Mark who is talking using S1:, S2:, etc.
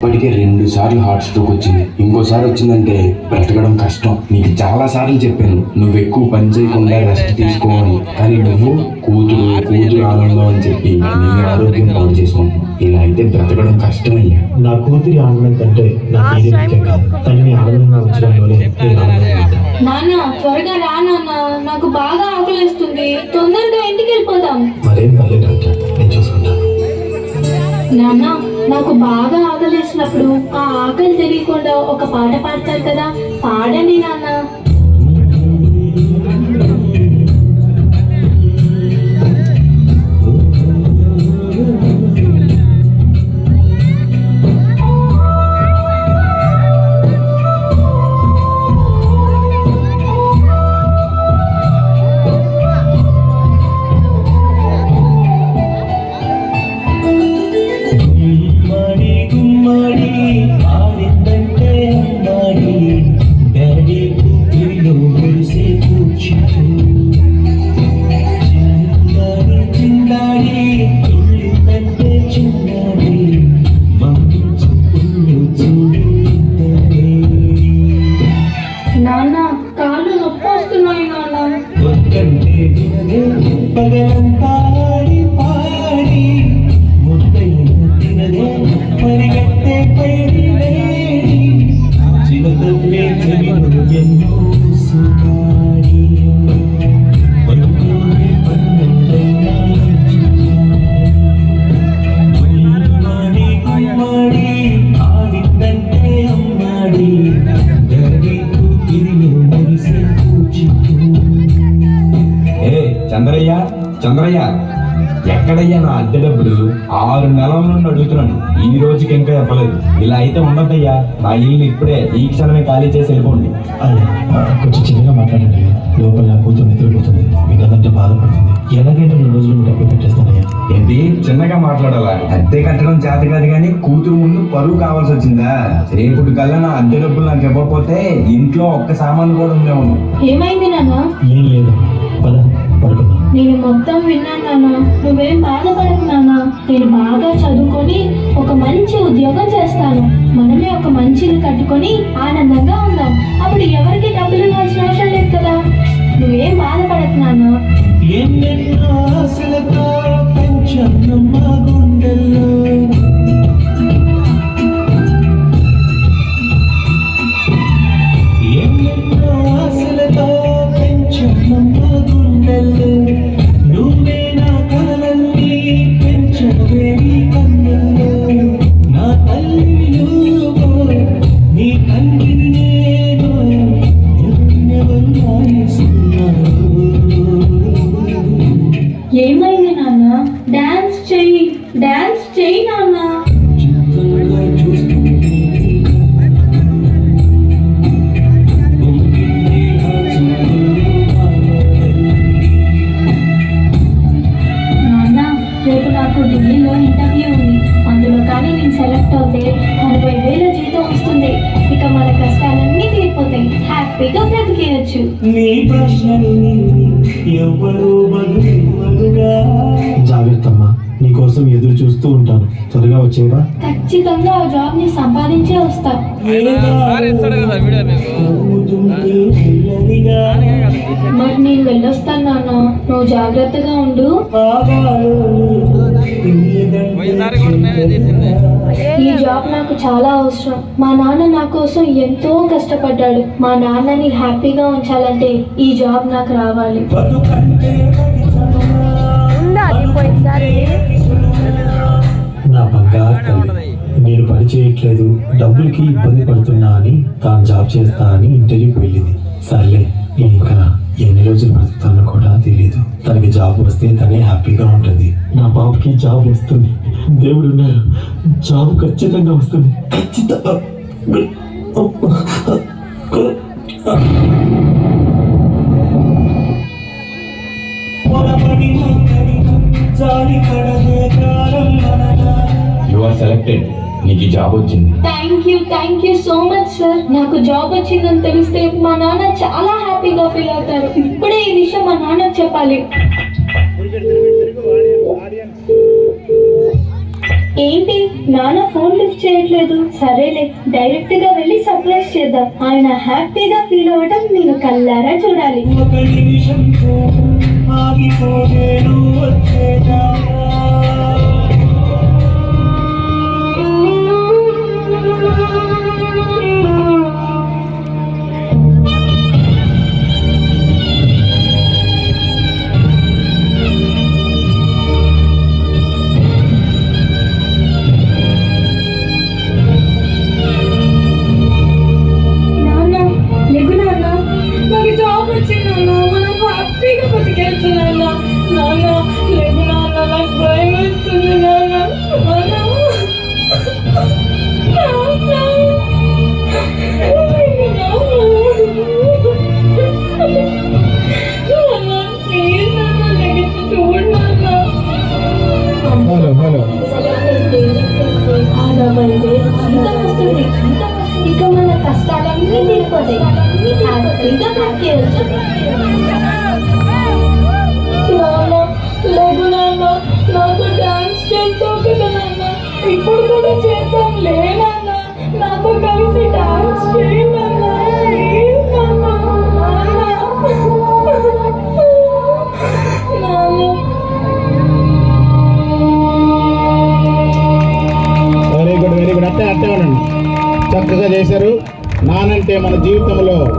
S1: ఇప్పటికే 2 సార్లు heart stroke వచ్చింది. ఇంకోసారి వచ్చిందంటే బ్రతకడం కష్టం. నీకు చాలా సార్లు చెప్పాను నువ్వు ఎక్కువ పని చేయకుండా రెస్ట్ తీసుకోని, కానీ నువ్వు కూతురు ఆనందం అని చెప్పి నీ ఆరోగ్యం పాడు చేసుకుంటున్నావు. ఇలా అయితే బ్రతకడం కష్టం అయ్యా.
S2: నా కూతురి ఆనందం కంటే నాకు ఏది ముఖ్యం కాదు. తనని ఆనందంగా ఉంచడంలోనే నేను ఆనందంగా ఉంటాను.
S3: నాన్న త్వరగా రా నాన్న, నాకు బాగా ఆకలిస్తుంది. తొందరగా ఇంటికి వెళ్ళిపోదాం.
S2: మరేం పర్లేదు డాక్టర్, నేను చూసుకుంటాను.
S3: నాన్న నాకు బాగా ఆకలేసినప్పుడు ఆ ఆకలి తెలియకుండా ఒక పాట పాడతారు కదా, పాడండి నాన్న. నాన్న కాళ్ళు నొప్పి వస్తున్నాయి నాన్న.
S1: చంద్రయ్య ఎక్కడయ్యా నా అద్దె డబ్బులు? 6 నెలల నుండి అడుగుతున్నాను, ఈ రోజుకి ఇంకా ఇవ్వలేదు. ఇలా అయితే ఉండద్దయ్యా. నా ఇల్లు ఇప్పుడే ఈ క్షణమే ఖాళీ చేసి వెళ్ళిపోండి.
S2: అయ్యా కొంచెం చిన్నగా మాట్లాడండి అయ్యా. లోపల నా కూతురు నిద్రపోతుంది, వినదంటే బాధపడుతుంది. ఎలాగైనా 2 రోజులు డబ్బు పెట్టేస్తానయ్యా.
S1: ఏంటి చిన్నగా మాట్లాడాలా? అద్దె కట్టడం చేత కాదు కానీ కూతురు ముందు పరువు కావాల్సి వచ్చిందా? రేపు కల్లా నా అద్దె డబ్బులు నాకు ఇవ్వకపోతే ఇంట్లో ఒక్క సామాను కూడా ఉండేవు.
S3: ఏమైంది నాన్న?
S2: ఏం లేదమ్మా, పద పడుకుందాం.
S3: నేను మొత్తం విన్నాను నాన్న, నువ్వేం బాధపడకు నాన్న. నేను బాగా చదువుకొని ఒక మంచి ఉద్యోగం చేస్తాను. మనమే ఒక మంచి ఇల్లు కట్టుకొని ఆనందంగా ఉందాం. అప్పుడు ఎవరికి డబ్బులు ఇవ్వాల్సిన అవసరం లేదు కదా. నువ్వేం బాధపడకు నాన్న. ఏమైంది నాన్న? డాన్స్ చెయ్యి నాన్న. నాన్న రేపు నాకు ఢిల్లీలో ఇంటర్వ్యూ ఉంది. అందులో కానీ నేను సెలెక్ట్ అవుతే 60,000 జీతం వస్తుంది. ఇక మన కష్టాలన్నీ తీరిపోతాయి, హ్యాపీగా బ్రతికేయచ్చు.
S2: జాగ్రత్తమ్మా, నీకోసం ఎదురు చూస్తూ ఉంటాను. త్వరగా వచ్చేవా?
S3: ఖచ్చితంగా ఆ జాబ్ ని సంపాదించే వస్తా. మరి నేను వెళ్ళొస్తాను నాన్న, నువ్వు జాగ్రత్తగా ఉండు. ఈ జాబ్ నాకు చాలా అవసరం. మా నాన్న నా కోసం ఎంతో కష్టపడ్డాడు. మా నాన్నని హ్యాపీగా ఉంచాలంటే ఈ జాబ్ నాకు రావాలి.
S2: నా బంగారు తల్లి, నేను పని చేయట్లేదు, డబ్బులకి ఇబ్బంది పడుతున్నా అని తాను జాబ్ చేస్తా అని ఇంటర్వ్యూకి వెళ్ళింది. సర్లే, నేను ఇంకా ఎన్ని రోజులు బ్రతుకుతానో కూడా తెలియదు. తనకి జాబ్ వస్తే తనే హ్యాపీగా ఉంటుంది. నా బాబుకి జాబ్ వస్తుంది, దేవుడు ఉన్నారు, జాబ్ ఖచ్చితంగా వస్తుంది. ఖచ్చితంగా.
S1: You are selected. నీకు ఈ జాబ్ వచ్చింది.
S3: Thank you so much sir. నాకు జాబ్ వచ్చిందని తెలిస్తే మా నాన్న చాలా హ్యాపీగా ఫీల్ అవుతారు. ఇప్పుడే ఈ విషయం మా నాన్నకు చెప్పాలి. ఏంటి నాన్న ఫోన్ లిఫ్ట్ చేయట్లేదు? సరేలే, డైరెక్ట్ గా వెళ్ళి సర్ప్రైజ్ చేద్దాం. ఆయన హ్యాపీగా ఫీల్ అవ్వడం నేను కళ్ళారా చూడాలి.
S2: ఒక నిమిషం ఆగిపోలేను వచ్చేదా.
S3: నాన్న లేకు నాన్న, నాకు జాబ్ వచ్చింది నాన్న, మనం హ్యాపీగా బతికేయచ్చు నాన్న. నాన్న లేకు నాన్న, నాకు భయం వేస్తుంది నాన్న. నాన్న ప్లీజ్ నాన్న, లెగిసి చూడు నాన్న.
S2: హలో
S3: ఇక మన కష్టాలన్నీ తీరిపోతాయి. హ్యాపీగా బ్రతికేయచ్చు. నాన్న లేదు నాన్న, నాతో డాన్స్ చేస్తావు కదా నాన్న, ఇప్పుడు కూడా చేద్దాం లే నాన్న. నాతో కలిసి డాన్స్ చేయి నాన్న. ప్లీజ్ నాన్న. నాన్న
S4: వెరీ గుడ్ అట్టే ఉండండి. చక్కగా చేశారు. నానంటే మన జీవితంలో